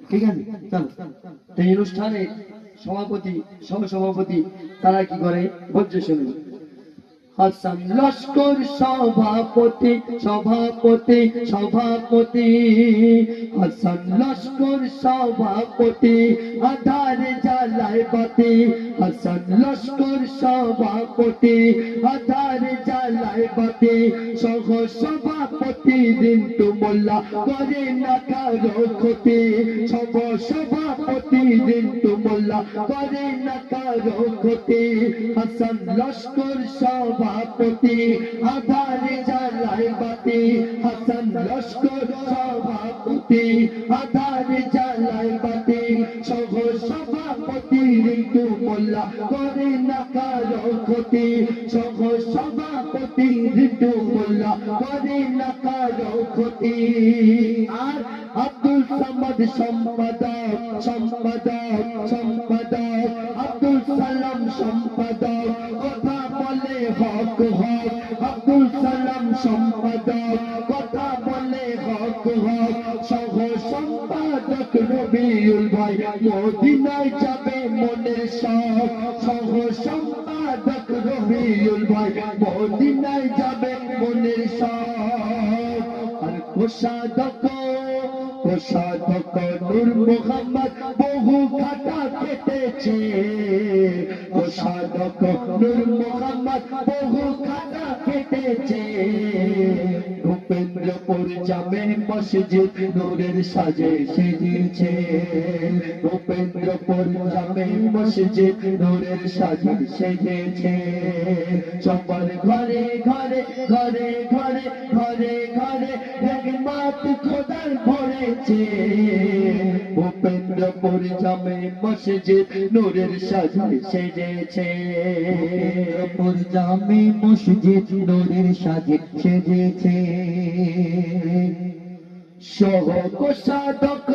ঠিক আছে, চলো। এই অনুষ্ঠানে সভাপতি সহসভাপতি তারা কি করে বলছে শুনুন। হাসান লস্কর সভাপতি সভাপতি সভাপতি, হাসান লস্কর সভাপতি আধার জ্বালায় বাতি, হাসান লস্কর সভাপতি আধার জ্বালায় বাতি, সহ সভাপতি রিন্টু মোল্লা করে না কারো ক্ষতি, সহ সভাপতি রিন্টু মোল্লা করে না কারো ক্ষতি, হাসান লস্কর সভাপতি আধার জ্বালায় বাতি, হাসান লস্কর সভাপতি আধার জ্বালায় বাতি, সহ সভাপতি রিন্টু মোল্লা করে না কারো ক্ষতি, সহ সভাপতি রিন্টু মোল্লা করে না কারো ক্ষতি। আর আব্দুল সামাদ সম্পাদক সম্পাদক সম্পাদক, আব্দুল সালাম সম্পাদক কথা বলে হক হক, আব্দুল সালাম সম্পাদক কথা বলে হক হক, সহ সম্পাদক রবিউল ভাই মদিনায় যাবে মনের শখ, সহ সম্পাদক রবিউল ভাই মদিনায় যাবে মনের শখ। আর কোষাধ্যক্ষ কোষাধ্যক্ষ নূর মোহাম্মদ বহু খাতা কেটেছে, কোষাধ্যক্ষ নূর মোহাম্মদ বহু খাতা কেটেছে, ভূপেন্দ্রপুর জামে মসজিদ নূরের সাজে সেজেছে, ভূপেন্দ্রপুর জামে মসজিদ নূরের সাজে সেজেছে, সবার ঘরে ঘরে ঘরে ঘরে ঘরে ঘরে রহমত খোদার ভরেছে, ভূপেন্দ্রপুর জামে মসজিদ নূরের সাজে সেজেছে, ভূপেন্দ্রপুর জামে মসজিদ নূরের সাজে সেজেছে, সহ কোষাধ্যক্ষ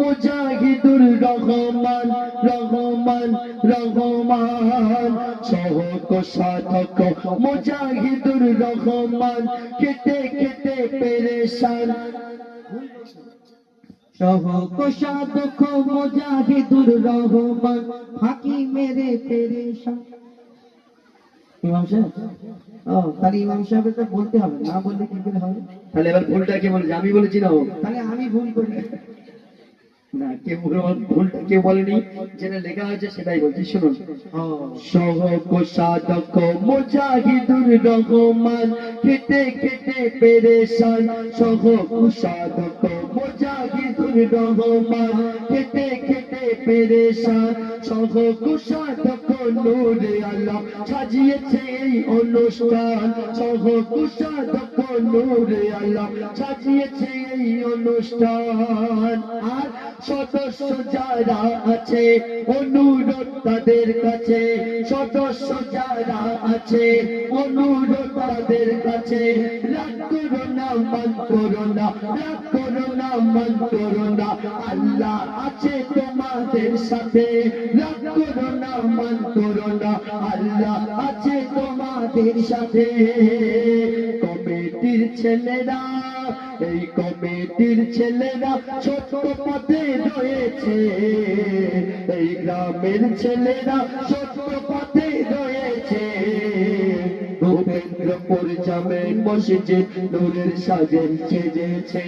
মুজাহিদুর রহমান রহমান রহমান, সহ কোষাধ্যক্ষ মুজাহিদুর রহমান কেটে কেটে পেরেশান, সহ কোষাধ্যক্ষ মুজাহিদুর রহমান ফাঁকি মেরে পেরেশান। ইমাম সাহেব, তাহলে ইমাম সাহেবের তো বলতে হবে, না বললে কি করে হবে? তাহলে এবার ভুলটা কে বলেছে? আমি বলেছি না, তাহলে আমি ভুল করি না, ভুলটা কেউ বলেনি, যেটা লেখা হয়েছে সেটাই বলছি শুনুন। সহ কোষাধ্যক্ষ মুজাহিদুর রহমান কেটে কেটে পেরেশান, সহ কোষাধ্যক্ষ মুজাহিদুর রহমান কেটে কেটে পেরেশান, সহ কোষাধ্যক্ষ নূরে আলম সাজিয়েছে এই অনুষ্ঠান, সহ কোষাধ্যক্ষ নূরে আলম সাজিয়েছে এই অনুষ্ঠান। আর সদস্য যারা আছে অনুরোধ তাদের কাছে, সদস্য যারা আছে অনুরোধ তাদের কাছে, রাগ করো না মান করো না, রাগ করো না মান করো না, আল্লাহ আছে তোমাদের সাথে, রাগ করো না মান করো না, আল্লাহ আছে তোমাদের সাথে। কমিটির ছেলেরা, এই কমিটির ছেলেরা ছোট পথে রয়েছে, এই গ্রামের ছেলেরা ছোট পথে রয়েছে, ভূপেন্দ্রপুর জামে মসজিদ নূরের সাজে সেজেছে।